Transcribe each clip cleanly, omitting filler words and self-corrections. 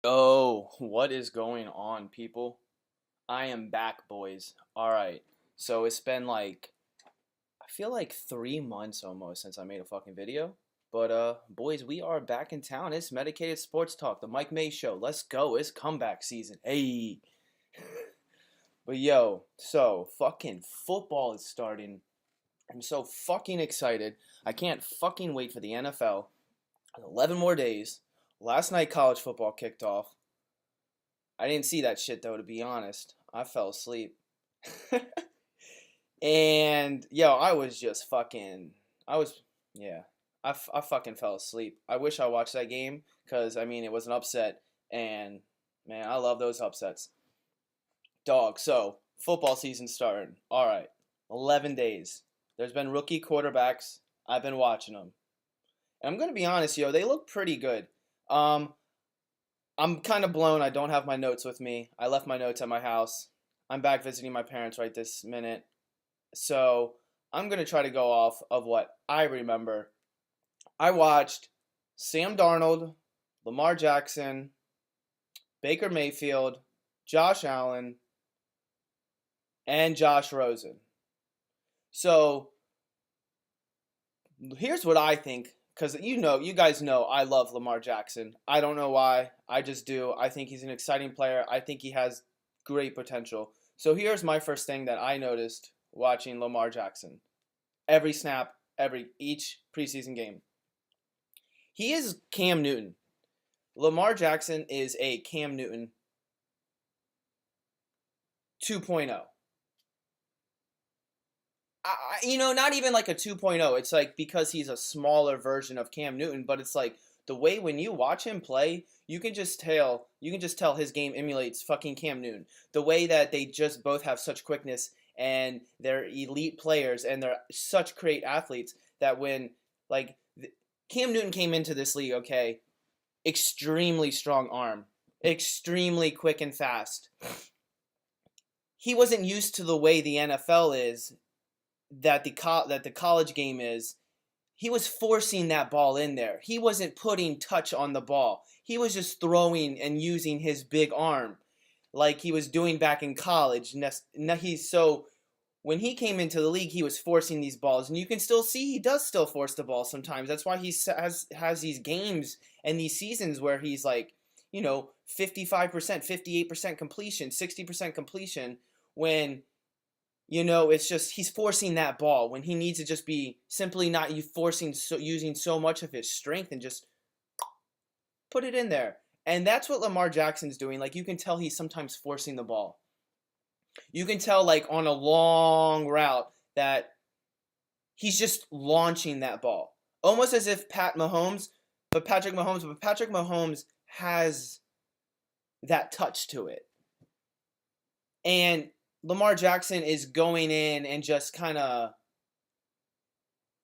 Oh, what is going on, people? I am back, boys. All right. So it's been I feel like 3 months almost since I made a fucking video. But boys, we are back in town. It's Medicated Sports Talk, the Mike May Show. Let's go. It's comeback season. Hey. But yo, so fucking football is starting. I'm so fucking excited. I can't fucking wait for the NFL. 11 more days. Last night college football kicked off. I didn't see that shit though, to be honest. I fell asleep. And yo, I was just fucking. I was, yeah. I fucking fell asleep. I wish I watched that game because, I mean, it was an upset. And man, I love those upsets. Dog, so football season starting. All right. 11 days. There's been rookie quarterbacks. I've been watching them. And I'm going to be honest, yo, they look pretty good. Um, I'm kind of blown. I don't have my notes with me. I left my notes at my house. I'm back visiting my parents right this minute. So I'm going to try to go off of what I remember. I watched Sam Darnold, Lamar Jackson, Baker Mayfield, Josh Allen, and Josh Rosen. So here's what I think, because you guys know I love Lamar Jackson. I don't know why. I just do. I think he's an exciting player. I think he has great potential. So here's my first thing that I noticed watching Lamar Jackson. Every snap, each preseason game. He is Cam Newton. Lamar Jackson is a Cam Newton 2.0. Not even like a 2.0. It's like because he's a smaller version of Cam Newton, but it's like the way when you watch him play, you can just tell his game emulates fucking Cam Newton. The way that they just both have such quickness and they're elite players and they're such great athletes that when like Cam Newton came into this league, okay, extremely strong arm, extremely quick and fast. He wasn't used to the way the NFL is, that the college game is. He was forcing that ball in there. He wasn't putting touch on the ball. He was just throwing and using his big arm like he was doing back in college. So when he came into the league, he was forcing these balls, and you can still see he does still force the ball sometimes. That's why he has these games and these seasons where he's like, 55%, 58% completion, 60% completion, when it's just he's forcing that ball when he needs to just be simply not using so much of his strength and just put it in there. And that's what Lamar Jackson's doing. Like, you can tell he's sometimes forcing the ball. You can tell, like, on a long route that he's just launching that ball. Almost as if Patrick Mahomes has that touch to it. And Lamar Jackson is going in and just kind of,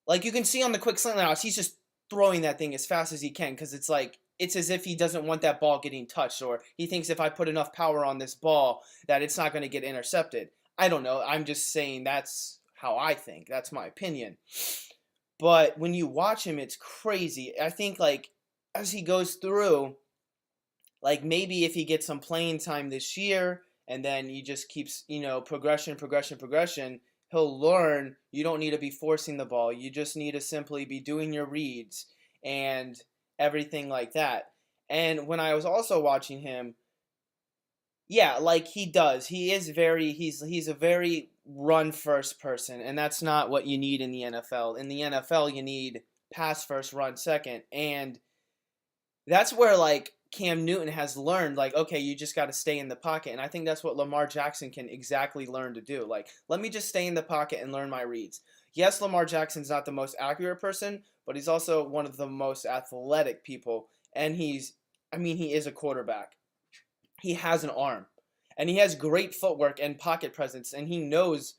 like, you can see on the quick slant routes, he's just throwing that thing as fast as he can, because it's as if he doesn't want that ball getting touched, or he thinks if I put enough power on this ball that it's not going to get intercepted. I don't know. I'm just saying that's how I think. That's my opinion. But when you watch him, it's crazy. I think, like, as he goes through, like, maybe if he gets some playing time this year, and then he just keeps, progression, he'll learn you don't need to be forcing the ball. You just need to simply be doing your reads and everything like that. And when I was also watching him, yeah, like, he does. He's a very run first person, and that's not what you need in the NFL. In the NFL, you need pass first, run second. And that's where, like, Cam Newton has learned, like, okay, you just got to stay in the pocket. And I think that's what Lamar Jackson can exactly learn to do. Like, let me just stay in the pocket and learn my reads. Yes, Lamar Jackson's not the most accurate person, but he's also one of the most athletic people. And he is a quarterback. He has an arm. And he has great footwork and pocket presence. And he knows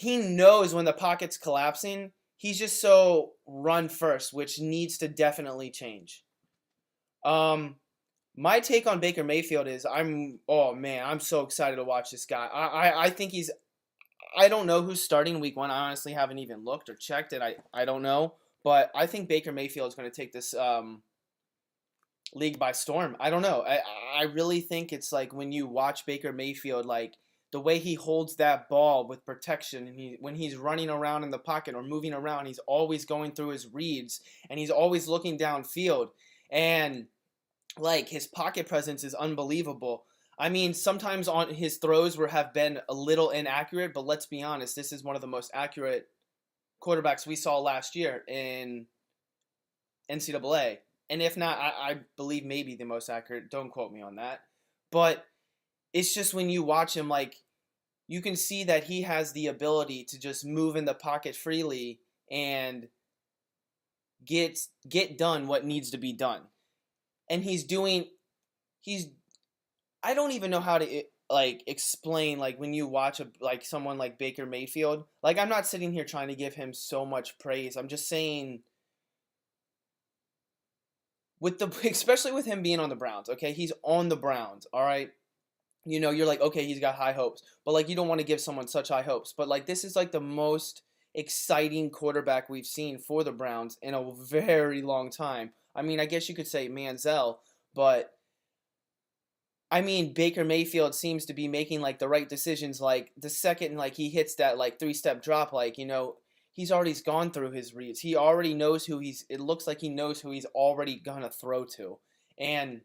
when the pocket's collapsing. He's just so run first, which needs to definitely change. My take on Baker Mayfield is I'm so excited to watch this guy. I think I don't know who's starting week 1. I honestly haven't even looked or checked it. I don't know, but I think Baker Mayfield is going to take this league by storm. I don't know. I really think it's like when you watch Baker Mayfield, like the way he holds that ball with protection, and when he's running around in the pocket or moving around, he's always going through his reads and he's always looking downfield, and like his pocket presence is unbelievable. I mean, sometimes on his throws were have been a little inaccurate, but let's be honest, this is one of the most accurate quarterbacks we saw last year in NCAA. And if not, I believe maybe the most accurate. Don't quote me on that. But it's just when you watch him, like, you can see that he has the ability to just move in the pocket freely and get done what needs to be done. And he's I don't even know how to like explain, like when you watch like someone like Baker Mayfield. Like, I'm not sitting here trying to give him so much praise. I'm just saying, with the especially with him being on the Browns, okay? He's on the Browns, all right? You know, you're like, okay, he's got high hopes. But like, you don't want to give someone such high hopes. But like, this is like the most exciting quarterback we've seen for the Browns in a very long time. I mean, I guess you could say Manziel, but I mean, Baker Mayfield seems to be making like the right decisions. Like the second like he hits that like 3-step drop, like, you know, he's already gone through his reads. He already knows who he's. It looks like he knows who he's already gonna throw to, and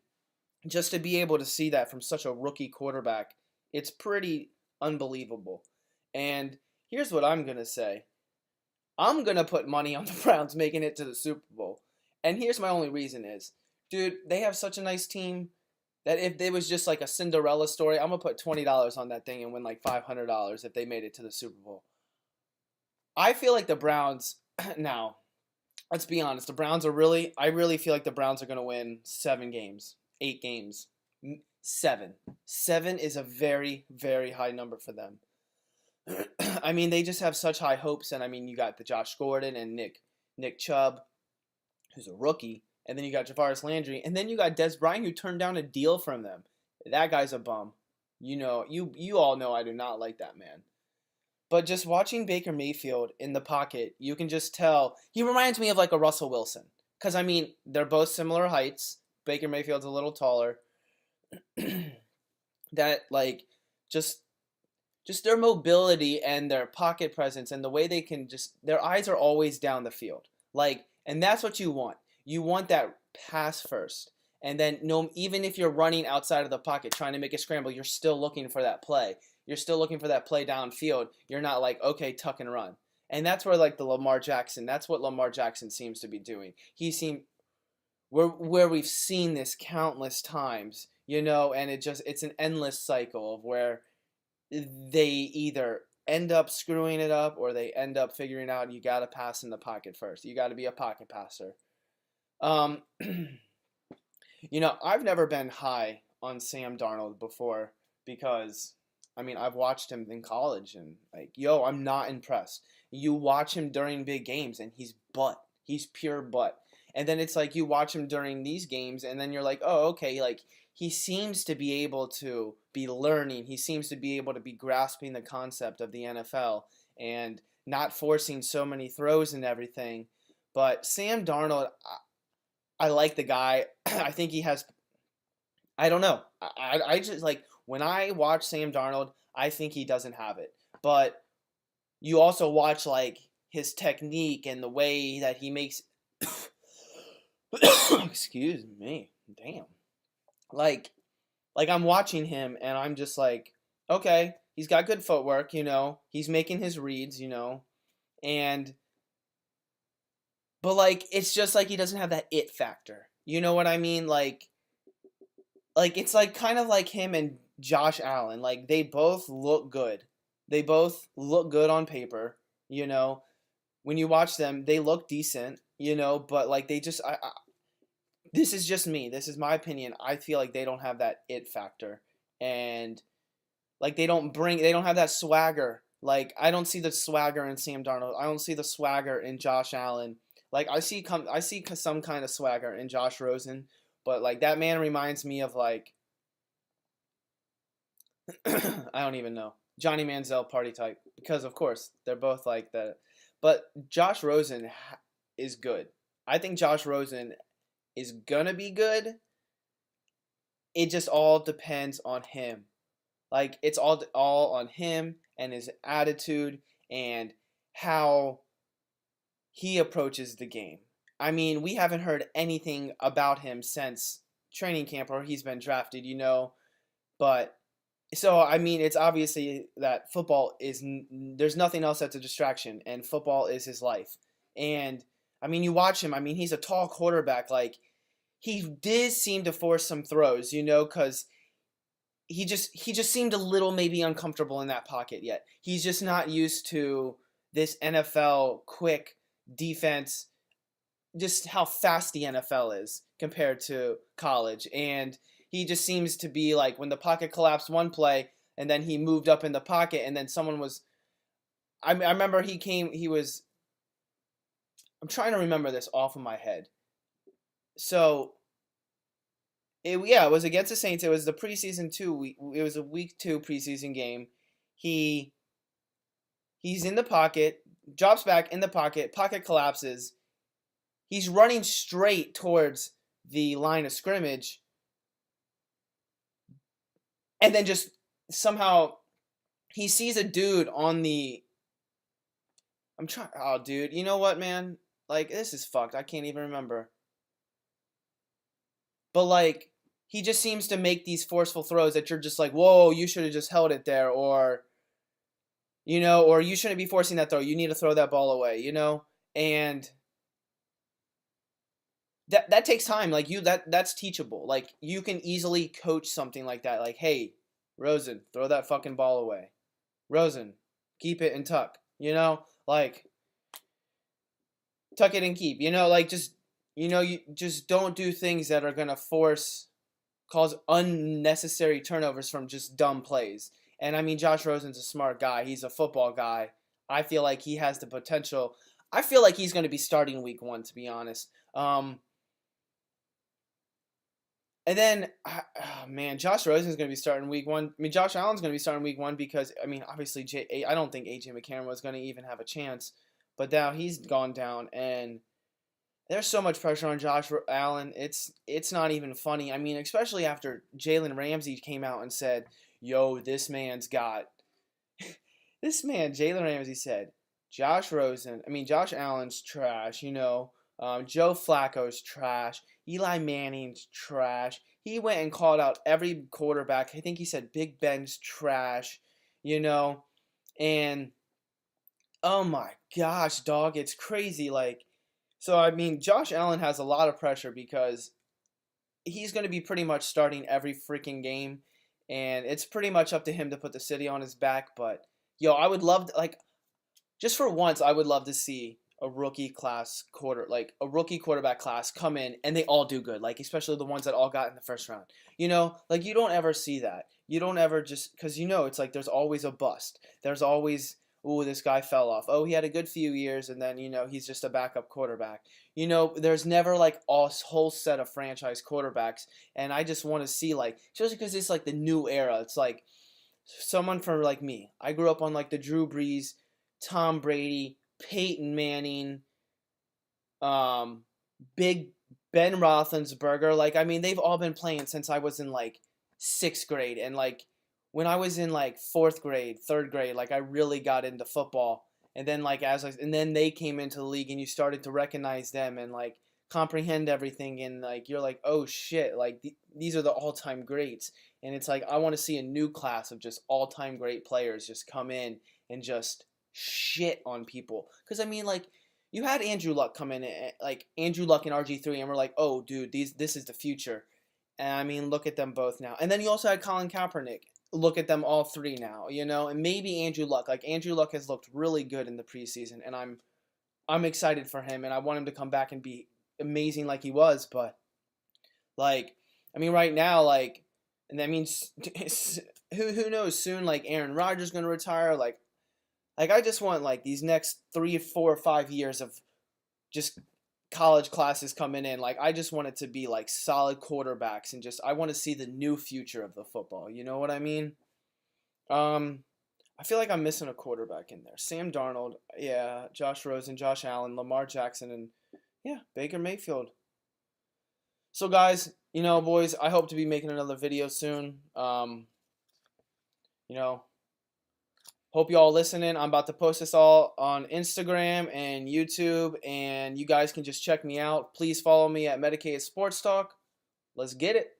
just to be able to see that from such a rookie quarterback, it's pretty unbelievable. And here's what I'm gonna say: I'm gonna put money on the Browns making it to the Super Bowl. And here's my only reason is, dude, they have such a nice team that if it was just like a Cinderella story, I'm gonna put $20 on that thing and win like $500 if they made it to the Super Bowl. I feel like the Browns now. Let's be honest. The Browns are really. I really feel like the Browns are gonna win 7 games, 8 games, 7. 7 is a very, very high number for them. I mean, they just have such high hopes, and I mean, you got the Josh Gordon and Nick Chubb, who's a rookie, and then you got Javaris Landry, and then you got Des Bryant, who turned down a deal from them. That guy's a bum. You know, you all know I do not like that man. But just watching Baker Mayfield in the pocket, you can just tell he reminds me of like a Russell Wilson. Because I mean, they're both similar heights. Baker Mayfield's a little taller. That like just their mobility and their pocket presence and the way they can just their eyes are always down the field. Like, and that's what you want. You want that pass first. And then no, even if you're running outside of the pocket trying to make a scramble, you're still looking for that play. You're still looking for that play downfield. You're not like, okay, tuck and run. And that's where like the Lamar Jackson, that's what Lamar Jackson seems to be doing. He seemed where we've seen this countless times, you know, and it's an endless cycle of where they either end up screwing it up or they end up figuring out you got to pass in the pocket first. You got to be a pocket passer. Um, you know, I've never been high on Sam Darnold before because, I mean, I've watched him in college and, like, yo, I'm not impressed. You watch him during big games and he's butt. He's pure butt. And then it's like you watch him during these games and then you're like, oh, okay, like, he seems to be able to be learning. He seems to be able to be grasping the concept of the NFL and not forcing so many throws and everything. But Sam Darnold, I like the guy. I think he has. I don't know. I just like when I watch Sam Darnold, I think he doesn't have it. But you also watch like his technique and the way that he makes. Excuse me. Damn. Like, I'm watching him and I'm just like, okay, he's got good footwork, you know. He's making his reads, you know. And but like it's just like he doesn't have that it factor. You know what I mean? Like it's like kind of like him and Josh Allen. Like they both look good. They both look good on paper, you know. When you watch them, they look decent, you know, but like they just this is just me. This is my opinion. I feel like they don't have that it factor. And like they don't have that swagger. Like I don't see the swagger in Sam Darnold. I don't see the swagger in Josh Allen. Like I see some kind of swagger in Josh Rosen, but like that man reminds me of like I don't even know. Johnny Manziel party type because of course they're both like that. But Josh Rosen is good. I think Josh Rosen is gonna be good, it just all depends on him. Like it's all on him and his attitude and how he approaches the game. I mean, we haven't heard anything about him since training camp or he's been drafted, but so I mean, it's obviously that football is there's nothing else that's a distraction, and football is his life. And I mean, you watch him. I mean, he's a tall quarterback. Like he did seem to force some throws, because he just seemed a little maybe uncomfortable in that pocket yet. He's just not used to this NFL quick defense, just how fast the NFL is compared to college. And he just seems to be like when the pocket collapsed one play and then he moved up in the pocket and then someone was I remember I'm trying to remember this off of my head. So it was against the Saints. It was the preseason 2 week. It was a week 2 preseason game. He's in the pocket, drops back in the pocket, pocket collapses. He's running straight towards the line of scrimmage, and then just somehow he sees a dude on the. I'm trying. Oh, dude, you know what, man? Like this is fucked. I can't even remember. But like he just seems to make these forceful throws that you're just like, whoa, you should have just held it there, or or you shouldn't be forcing that throw. You need to throw that ball away, and that takes time. Like that's teachable. Like you can easily coach something like that. Like, hey, Rosen, throw that fucking ball away. Rosen, keep it and tuck. Like tuck it and keep. Like just you just don't do things that are gonna cause unnecessary turnovers from just dumb plays. And I mean, Josh Rosen's a smart guy. He's a football guy. I feel like he has the potential. I feel like he's going to be starting week 1, to be honest. And then, man, Josh Rosen's going to be starting week 1. I mean, Josh Allen's going to be starting week 1 because, I mean, obviously, I don't think A.J. McCarron was going to even have a chance. But now he's gone down, and there's so much pressure on Josh Allen. It's not even funny. I mean, especially after Jalen Ramsey came out and said, yo, this man's got... this man, Jalen Ramsey said, Josh Allen's trash, Joe Flacco's trash. Eli Manning's trash. He went and called out every quarterback. I think he said Big Ben's trash, and oh my gosh, dog, it's crazy. Like, so I mean, Josh Allen has a lot of pressure because he's going to be pretty much starting every freaking game, and it's pretty much up to him to put the city on his back. But yo, I would love to, just for once, I would love to see a rookie quarterback class come in and they all do good, like especially the ones that all got in the first round. Like you don't ever see that. You don't ever just because it's like there's always a bust. There's always, oh, this guy fell off. Oh, he had a good few years and then he's just a backup quarterback. There's never like a whole set of franchise quarterbacks, and I just want to see especially because it's like the new era. It's like someone for like me. I grew up on like the Drew Brees, Tom Brady, Peyton Manning, Big Ben Roethlisberger. Like, I mean, they've all been playing since I was in like 6th grade, and like when I was in like 4th grade, 3rd grade, like I really got into football. And then and then they came into the league, and you started to recognize them and like comprehend everything, and like you're like, oh shit, like these are the all-time greats. And it's like I want to see a new class of just all-time great players just come in and just shit on people. Because I mean, like, you had Andrew Luck come in, like Andrew Luck and RG3, and we're like, oh dude, this is the future. And I mean, look at them both now. And then you also had Colin Kaepernick. Look at them all three now, and maybe Andrew Luck. Like Andrew Luck has looked really good in the preseason, and I'm excited for him, and I want him to come back and be amazing like he was. But like, I mean, right now, like, and that means who knows soon? Like Aaron Rodgers going to retire. Like I just want like these next 3, 4, 5 years of just college classes coming in. Like I just want it to be like solid quarterbacks, and just I want to see the new future of the football. You know what I mean? I feel like I'm missing a quarterback in there. Sam Darnold, yeah, Josh Rosen, Josh Allen, Lamar Jackson, and yeah, Baker Mayfield. So guys, you know, boys, I hope to be making another video soon. You know, hope y'all listening. I'm about to post this all on Instagram and YouTube, and you guys can just check me out. Please follow me at Medicated Sports Talk. Let's get it.